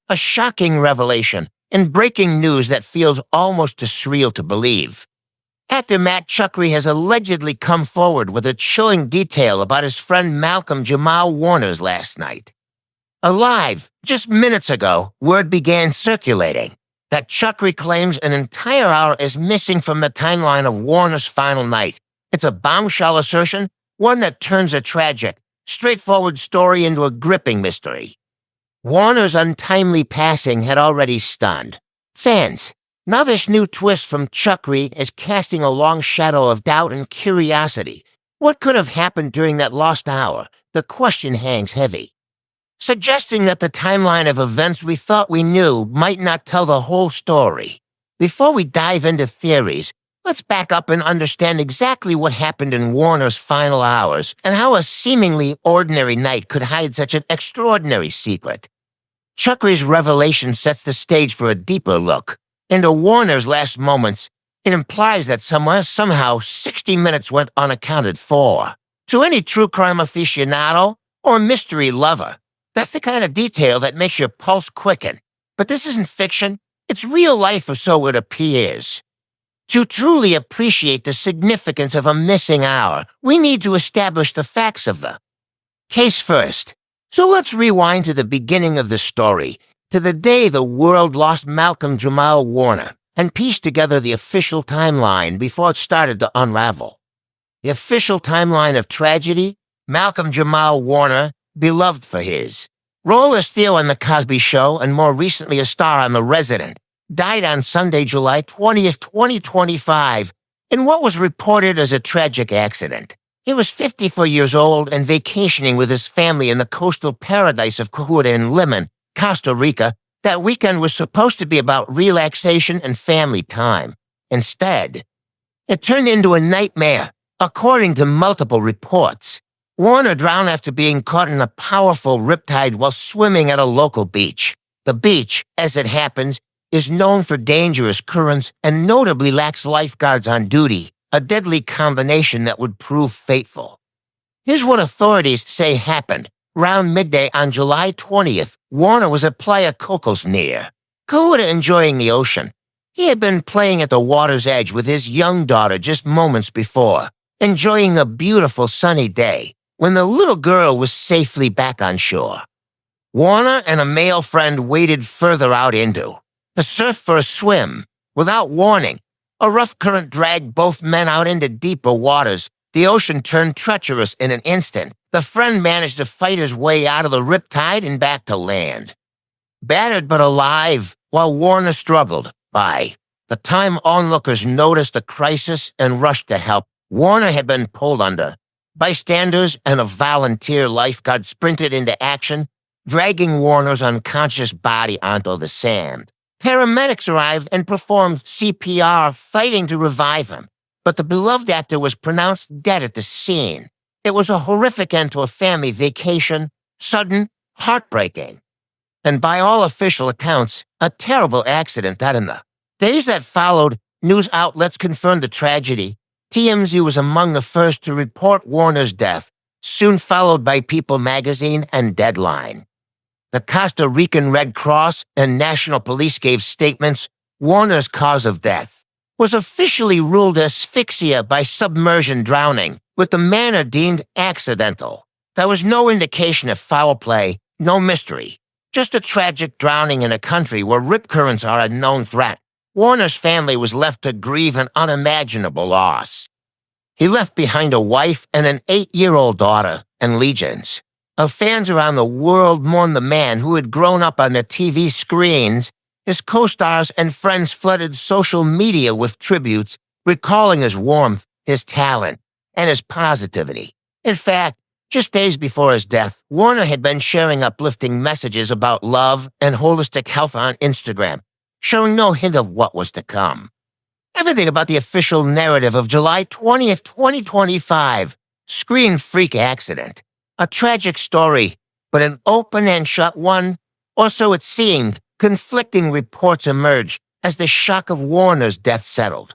A shocking revelation and breaking news that feels almost too surreal to believe. Actor Matt Czuchry has allegedly come forward with a chilling detail about his friend Malcolm-Jamal Warner's last night. Alive, just minutes ago, word began circulating that Czuchry claims an entire hour is missing from the timeline of Warner's final night. It's a bombshell assertion, one that turns a tragic, straightforward story into a gripping mystery. Warner's untimely passing had already stunned fans. Now this new twist from Czuchry is casting a long shadow of doubt and curiosity. What could have happened during that lost hour? The question hangs heavy, suggesting that the timeline of events we thought we knew might not tell the whole story. Before we dive into theories, let's back up and understand exactly what happened in Warner's final hours and how a seemingly ordinary night could hide such an extraordinary secret. Czuchry's revelation sets the stage for a deeper look into Warner's last moments. It implies that somehow 60 minutes went unaccounted for. To any true crime aficionado or mystery lover, that's the kind of detail that makes your pulse quicken. But this isn't fiction, it's real life, or so it appears. To truly appreciate the significance of a missing hour, we need to establish the facts of the case first. So let's rewind to the beginning of the story, to the day the world lost Malcolm-Jamal Warner, and piece together the official timeline before it started to unravel. The official timeline of tragedy: Malcolm-Jamal Warner, beloved for his role as Theo on The Cosby Show and more recently a star on The Resident, died on Sunday, July 20th, 2025, in what was reported as a tragic accident. He was 54 years old and vacationing with his family in the coastal paradise of Cjuchry in Limon, Costa Rica. That weekend was supposed to be about relaxation and family time. Instead, it turned into a nightmare, according to multiple reports. Warner drowned after being caught in a powerful riptide while swimming at a local beach. The beach, as it happens, is known for dangerous currents and notably lacks lifeguards on duty, a deadly combination that would prove fateful. Here's what authorities say happened. Round midday on July 20th, Warner was at Playa Cocos near Cjuchry, enjoying the ocean. He had been playing at the water's edge with his young daughter just moments before, enjoying a beautiful sunny day, when the little girl was safely back on shore. Warner and a male friend waded further out into the surf for a swim. Without warning, a rough current dragged both men out into deeper waters. The ocean turned treacherous in an instant. The friend managed to fight his way out of the riptide and back to land, battered but alive, while Warner struggled. By the time onlookers noticed the crisis and rushed to help, Warner had been pulled under. Bystanders and a volunteer lifeguard sprinted into action, dragging Warner's unconscious body onto the sand. Paramedics arrived and performed CPR, fighting to revive him, but the beloved actor was pronounced dead at the scene. It was a horrific end to a family vacation, sudden, heartbreaking, and by all official accounts, a terrible accident that in the days that followed, news outlets confirmed the tragedy. TMZ was among the first to report Warner's death, soon followed by People magazine and Deadline. The Costa Rican Red Cross and National Police gave statements. Warner's cause of death was officially ruled asphyxia by submersion drowning, with the manner deemed accidental. There was no indication of foul play, no mystery, just a tragic drowning in a country where rip currents are a known threat. Warner's family was left to grieve an unimaginable loss. He left behind a wife and an 8-year-old daughter, and legions of fans around the world mourned the man who had grown up on their TV screens. His co-stars and friends flooded social media with tributes, recalling his warmth, his talent, and his positivity. In fact, just days before his death, Warner had been sharing uplifting messages about love and holistic health on Instagram, showing no hint of what was to come. Everything about the official narrative of July 20th, 2025, screen freak accident. A tragic story, but an open and shut one, or so it seemed. Conflicting reports emerged as the shock of Warner's death settled.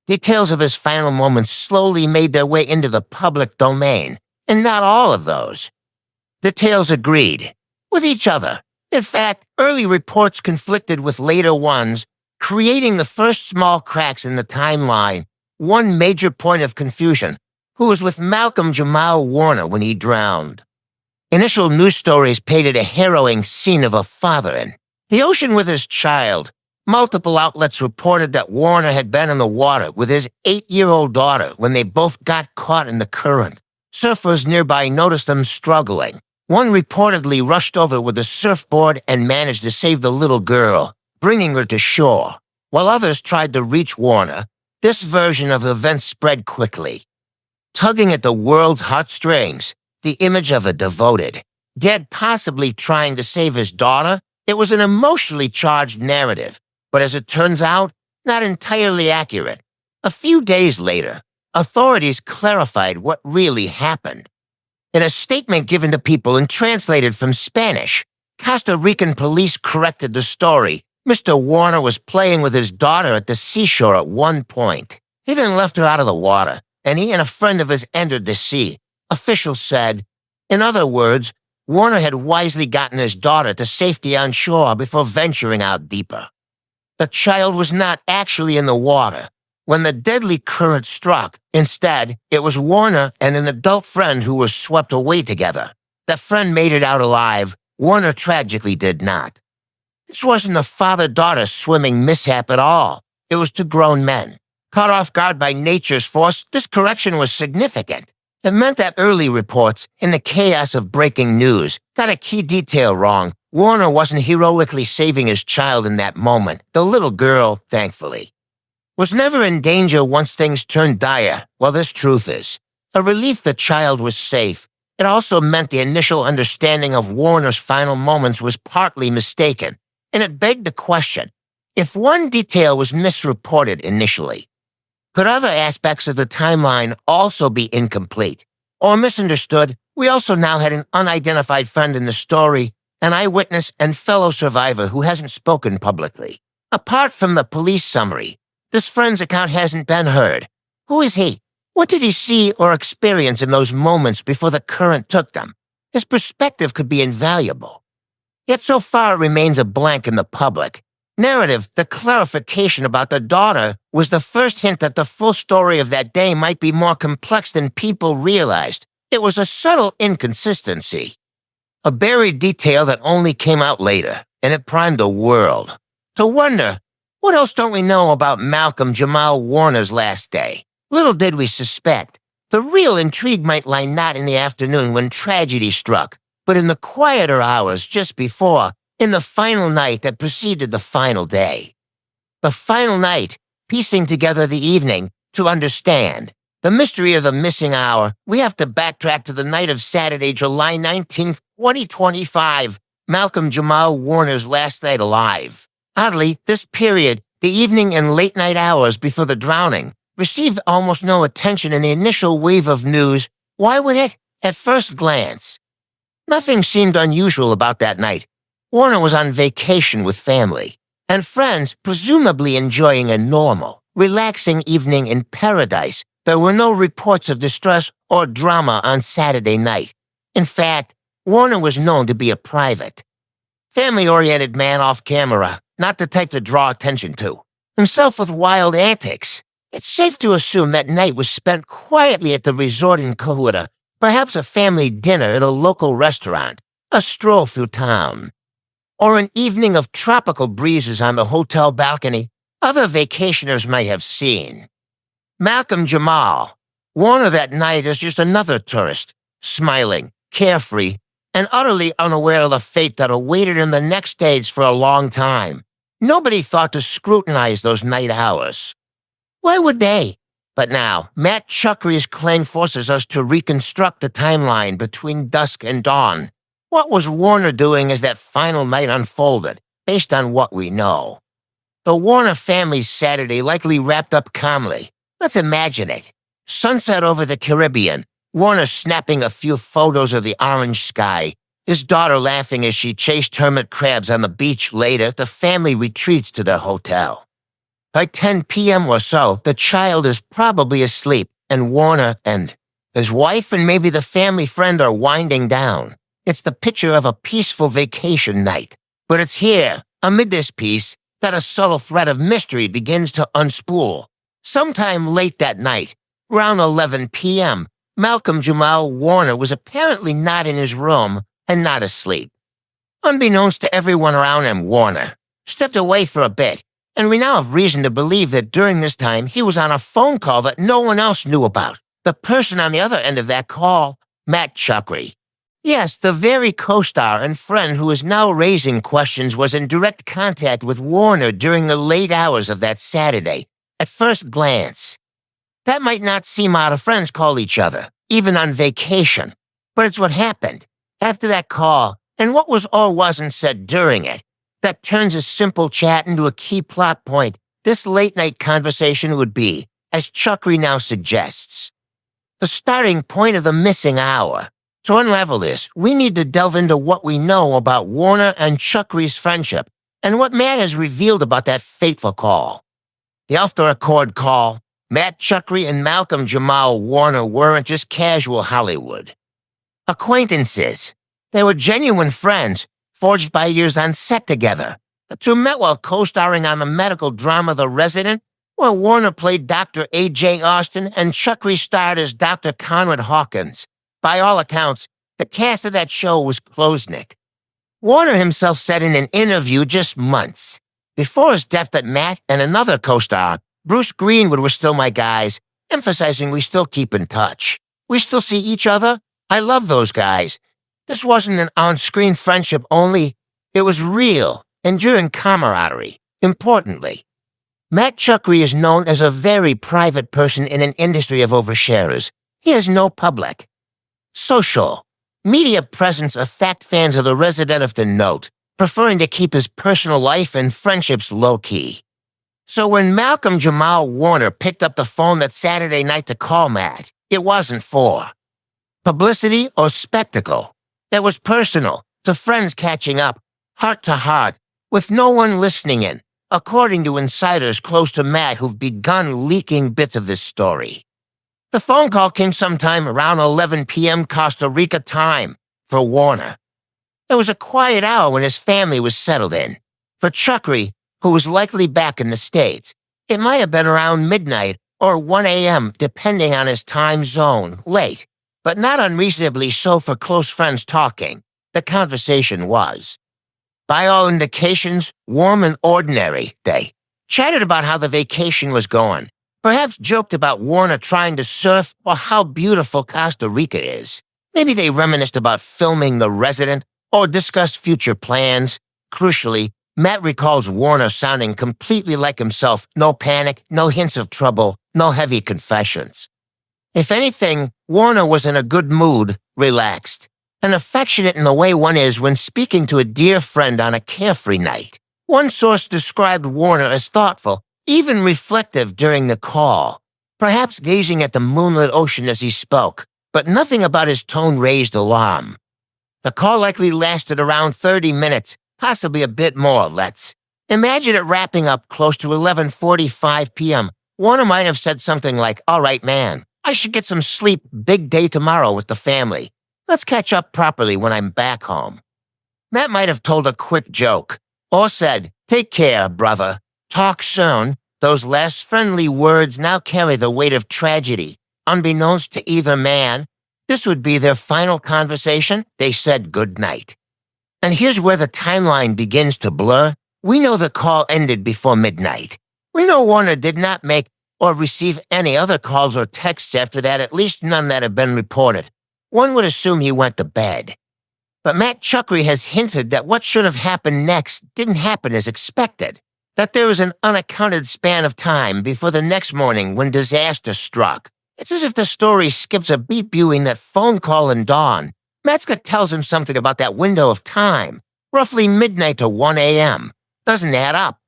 Details of his final moments slowly made their way into the public domain, and not all of those details agreed with each other. In fact, early reports conflicted with later ones, creating the first small cracks in the timeline. One major point of confusion: who was with Malcolm-Jamal Warner when he drowned? Initial news stories painted a harrowing scene of a father in the ocean with his child. Multiple outlets reported that Warner had been in the water with his 8-year-old daughter when they both got caught in the current. Surfers nearby noticed them struggling. One reportedly rushed over with a surfboard and managed to save the little girl, bringing her to shore, while others tried to reach Warner. This version of events spread quickly, tugging at the world's heartstrings. The image of a devoted, dead, possibly trying to save his daughter. It was an emotionally charged narrative, but as it turns out, not entirely accurate. A few days later, authorities clarified what really happened. In a statement given to people and translated from Spanish, Costa Rican police corrected the story. Mr. Warner was playing with his daughter at the seashore at one point. He then left her out of the water, and he and a friend of his entered the sea. Officials said. In other words, Warner had wisely gotten his daughter to safety on shore before venturing out deeper. The child was not actually in the water when the deadly current struck. Instead, it was Warner and an adult friend who were swept away together. The friend made it out alive. Warner tragically did not. This wasn't a father-daughter swimming mishap at all. It was two grown men. Caught off guard by nature's force, this correction was significant. It meant that early reports, in the chaos of breaking news, got a key detail wrong. Warner wasn't heroically saving his child in that moment. The little girl, thankfully, was never in danger once things turned dire. Well, this truth is a relief the child was safe. It also meant the initial understanding of Warner's final moments was partly mistaken, and it begged the question: if one detail was misreported initially, could other aspects of the timeline also be incomplete or misunderstood? We also now had an unidentified friend in the story, an eyewitness and fellow survivor who hasn't spoken publicly. Apart from the police summary, this friend's account hasn't been heard. Who is he? What did he see or experience in those moments before the current took them? His perspective could be invaluable. Yet so far it remains a blank in the public narrative. The clarification about the daughter was the first hint that the full story of that day might be more complex than people realized. It was a subtle inconsistency, a buried detail that only came out later, and it primed the world to wonder, what else don't we know about Malcolm-Jamal Warner's last day? Little did we suspect, the real intrigue might lie not in the afternoon when tragedy struck, but in the quieter hours just before, in the final night that preceded the final day. The final night, piecing together the evening to understand the mystery of the missing hour, we have to backtrack to the night of Saturday, July 19th, 2025, Malcolm-Jamal Warner's last night alive. Oddly, this period, the evening and late-night hours before the drowning, received almost no attention in the initial wave of news. Why would it? At first glance, nothing seemed unusual about that night. Warner was on vacation with family and friends, presumably enjoying a normal, relaxing evening in paradise. There were no reports of distress or drama on Saturday night. In fact, Warner was known to be a private, family-oriented man off camera, not the type to draw attention to, himself with wild antics. It's safe to assume that night was spent quietly at the resort in Czuchry, perhaps a family dinner at a local restaurant, a stroll through town, or an evening of tropical breezes on the hotel balcony other vacationers might have seen. Malcolm-Jamal Warner that night is just another tourist, smiling, carefree, and utterly unaware of the fate that awaited him the next days for a long time. Nobody thought to scrutinize those night hours. Why would they? But now, Matt Czuchry's claim forces us to reconstruct the timeline between dusk and dawn. What was Warner doing as that final night unfolded, based on what we know? The Warner family's Saturday likely wrapped up calmly. Let's imagine it. Sunset over the Caribbean, Warner snapping a few photos of the orange sky, his daughter laughing as she chased hermit crabs on the beach. Later, the family retreats to the hotel. By 10 p.m. or so, the child is probably asleep, and Warner and his wife and maybe the family friend are winding down. It's the picture of a peaceful vacation night. But it's here, amid this piece, that a subtle thread of mystery begins to unspool. Sometime late that night, around 11 p.m., Malcolm-Jamal Warner was apparently not in his room and not asleep. Unbeknownst to everyone around him, Warner stepped away for a bit, and we now have reason to believe that during this time he was on a phone call that no one else knew about. The person on the other end of that call, Matt Czuchry. Yes, the very co-star and friend who is now raising questions was in direct contact with Warner during the late hours of that Saturday. At first glance, that might not seem odd. Friends call each other, even on vacation. But it's what happened after that call and what was or wasn't said during it that turns a simple chat into a key plot point this late-night conversation would be, as Czuchry now suggests. The starting point of the missing hour. To unravel this, we need to delve into what we know about Warner and Czuchry's friendship and what Matt has revealed about that fateful call. The off-the-record call, Matt Czuchry and Malcolm-Jamal Warner weren't just casual Hollywood acquaintances. They were genuine friends, forged by years on set together. The two met while co-starring on the medical drama The Resident, where Warner played Dr. A.J. Austin and Czuchry starred as Dr. Conrad Hawkins. By all accounts, the cast of that show was close-knit. Warner himself said in an interview just months before his death that Matt and another co-star, Bruce Greenwood, were still my guys, emphasizing we still keep in touch. We still see each other. I love those guys. This wasn't an on-screen friendship only. It was real, enduring camaraderie. Importantly, Matt Czuchry is known as a very private person in an industry of oversharers. He has no public, social, media presence of fact fans of The Resident of the note, preferring to keep his personal life and friendships low-key. So when Malcolm-Jamal Warner picked up the phone that Saturday night to call Matt, it wasn't for publicity or spectacle. It was personal, to friends catching up, heart to heart, with no one listening in, according to insiders close to Matt who've begun leaking bits of this story. The phone call came sometime around 11 p.m. Costa Rica time for Warner. It was a quiet hour when his family was settled in. For Czuchry, who was likely back in the States, it might have been around midnight or 1 a.m. depending on his time zone, late, but not unreasonably so for close friends talking. The conversation was, by all indications, warm and ordinary. They chatted about how the vacation was going, perhaps joked about Warner trying to surf or how beautiful Costa Rica is. Maybe they reminisced about filming The Resident or discussed future plans. Crucially, Matt recalls Warner sounding completely like himself, no panic, no hints of trouble, no heavy confessions. If anything, Warner was in a good mood, relaxed, and affectionate in the way one is when speaking to a dear friend on a carefree night. One source described Warner as thoughtful, even reflective during the call, perhaps gazing at the moonlit ocean as he spoke, but nothing about his tone raised alarm. The call likely lasted around 30 minutes, possibly a bit more, let's imagine it wrapping up close to 11:45 p.m. Warner might have said something like, "All right, man, I should get some sleep, big day tomorrow with the family. Let's catch up properly when I'm back home." Matt might have told a quick joke, or said, "Take care, brother. Talk soon." Those last friendly words now carry the weight of tragedy. Unbeknownst to either man, this would be their final conversation. They said goodnight. And here's where the timeline begins to blur. We know the call ended before midnight. We know Warner did not make or receive any other calls or texts after that, at least none that have been reported. One would assume he went to bed. But Matt Czuchry has hinted that what should have happened next didn't happen as expected, that there was an unaccounted span of time before the next morning when disaster struck. It's as if the story skips a beat between that phone call and dawn. Matt's gut tells him something about that window of time, roughly midnight to 1 a.m. Doesn't add up.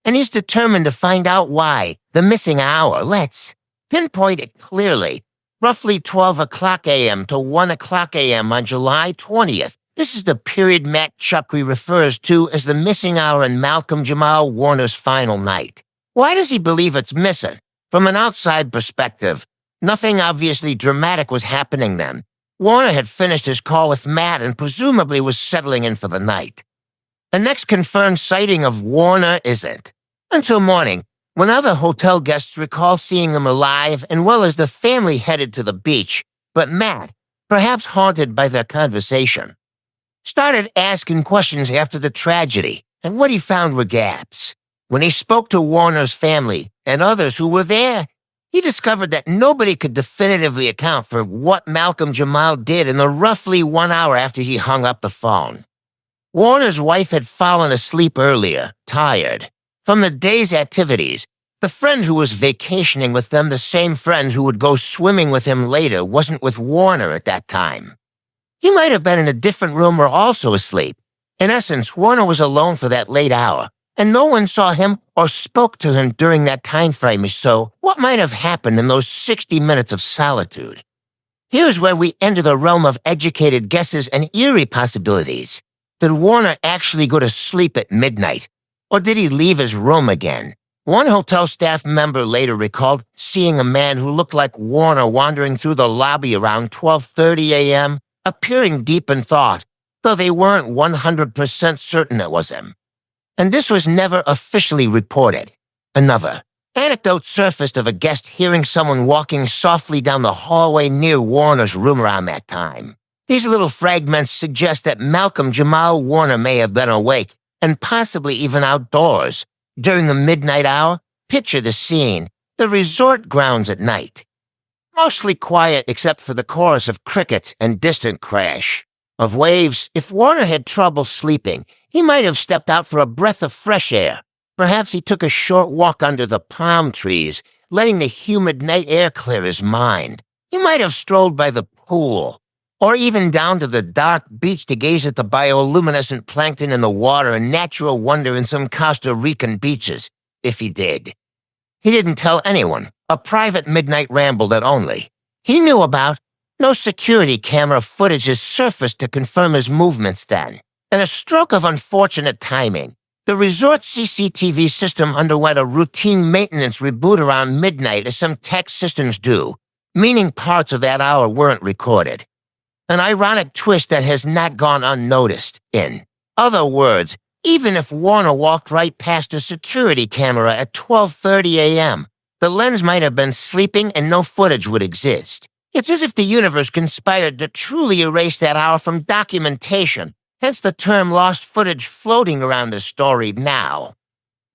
And he's determined to find out why. The missing hour, let's pinpoint it clearly. Roughly 12 o'clock a.m. to 1 o'clock a.m. on July 20th. This is the period Matt Czuchry refers to as the missing hour in Malcolm-Jamal Warner's final night. Why does he believe it's missing? From an outside perspective, nothing obviously dramatic was happening then. Warner had finished his call with Matt and presumably was settling in for the night. The next confirmed sighting of Warner isn't. Until morning, when other hotel guests recall seeing him alive and well as the family headed to the beach, but Matt, perhaps haunted by their conversation, started asking questions after the tragedy, and what he found were gaps. When he spoke to Warner's family and others who were there, he discovered that nobody could definitively account for what Malcolm-Jamal did in the roughly 1 hour after he hung up the phone. Warner's wife had fallen asleep earlier, tired. From the day's activities, the friend who was vacationing with them, the same friend who would go swimming with him later, wasn't with Warner at that time. He might have been in a different room or also asleep. In essence, Warner was alone for that late hour, and no one saw him or spoke to him during that time frame. So what might have happened in those 60 minutes of solitude? Here's where we enter the realm of educated guesses and eerie possibilities. Did Warner actually go to sleep at midnight? Or did he leave his room again? One hotel staff member later recalled seeing a man who looked like Warner wandering through the lobby around 12:30 a.m., appearing deep in thought, though they weren't 100% certain it was him. And this was never officially reported. Another anecdote surfaced of a guest hearing someone walking softly down the hallway near Warner's room around that time. These little fragments suggest that Malcolm-Jamal Warner may have been awake and possibly even outdoors. During the midnight hour, picture the scene, the resort grounds at night. Mostly quiet except for the chorus of crickets and distant crash of waves. If Warner had trouble sleeping, he might have stepped out for a breath of fresh air. Perhaps he took a short walk under the palm trees, letting the humid night air clear his mind. He might have strolled by the pool, or even down to the dark beach to gaze at the bioluminescent plankton in the water and natural wonder in some Costa Rican beaches, if he did. He didn't tell anyone, a private midnight ramble that only he knew about. No security camera footage has surfaced to confirm his movements then. In a stroke of unfortunate timing, the resort CCTV system underwent a routine maintenance reboot around midnight as some tech systems do, meaning parts of that hour weren't recorded. An ironic twist that has not gone unnoticed. In other words, even if Warner walked right past a security camera at 12:30 a.m., the lens might have been sleeping and no footage would exist. It's as if the universe conspired to truly erase that hour from documentation, hence the term lost footage floating around the story now.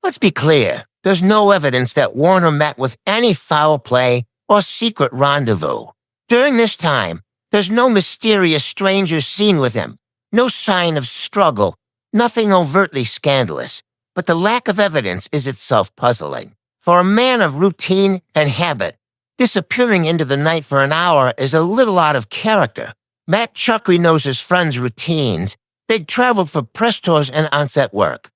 Let's be clear, there's no evidence that Warner met with any foul play or secret rendezvous. During this time, there's no mysterious stranger seen with him, no sign of struggle, nothing overtly scandalous. But the lack of evidence is itself puzzling. For a man of routine and habit, disappearing into the night for an hour is a little out of character. Matt Czuchry knows his friends' routines. They'd traveled for press tours and on-set work.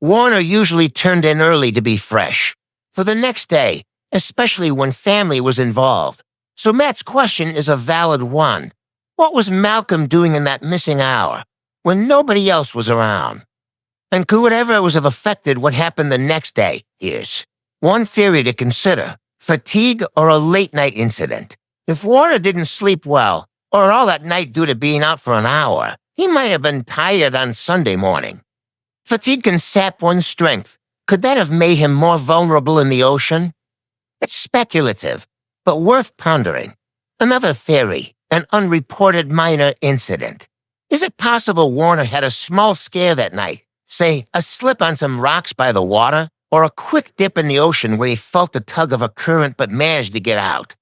Warner usually turned in early to be fresh for the next day, especially when family was involved. So Matt's question is a valid one. What was Malcolm doing in that missing hour, when nobody else was around? And could whatever it was have affected what happened the next day? Here's one theory to consider: fatigue or a late-night incident. If Warner didn't sleep well, or all that night due to being out for an hour, he might have been tired on Sunday morning. Fatigue can sap one's strength. Could that have made him more vulnerable in the ocean? It's speculative, but worth pondering. Another theory, an unreported minor incident. Is it possible Warner had a small scare that night, say a slip on some rocks by the water, or a quick dip in the ocean where he felt the tug of a current but managed to get out?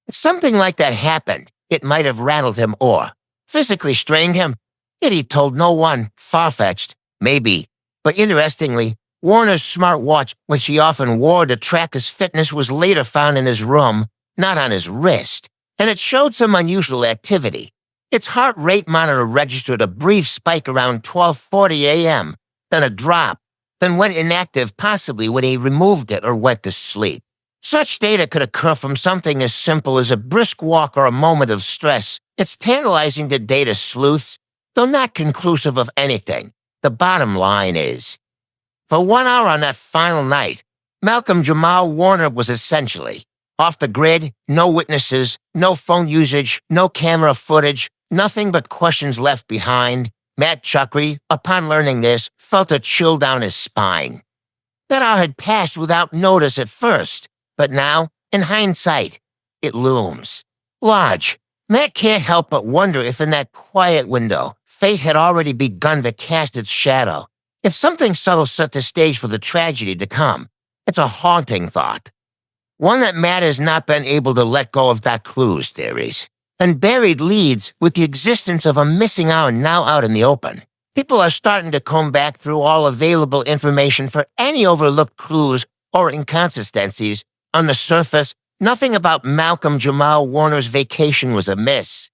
If something like that happened, it might have rattled him or physically strained him. Yet he told no one. Far-fetched, maybe. But interestingly, Warner's smartwatch, which he often wore to track his fitness, was later found in his room, not on his wrist, and it showed some unusual activity. Its heart rate monitor registered a brief spike around 12:40 a.m., then a drop, then went inactive possibly when he removed it or went to sleep. Such data could occur from something as simple as a brisk walk or a moment of stress. It's tantalizing to data sleuths, though not conclusive of anything. The bottom line is, for 1 hour on that final night, Malcolm-Jamal Warner was essentially off the grid, no witnesses, no phone usage, no camera footage, nothing but questions left behind. Matt Czuchry, upon learning this, felt a chill down his spine. That hour had passed without notice at first, but now, in hindsight, it looms. Large. Matt can't help but wonder if in that quiet window, fate had already begun to cast its shadow. If something subtle set the stage for the tragedy to come, it's a haunting thought. One that Matt has not been able to let go of that clues theories. And buried leads with the existence of a missing hour now out in the open. People are starting to comb back through all available information for any overlooked clues or inconsistencies. On the surface, nothing about Malcolm-Jamal Warner's vacation was amiss.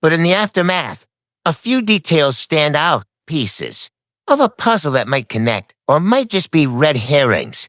But in the aftermath, a few details stand out, pieces of a puzzle that might connect or might just be red herrings.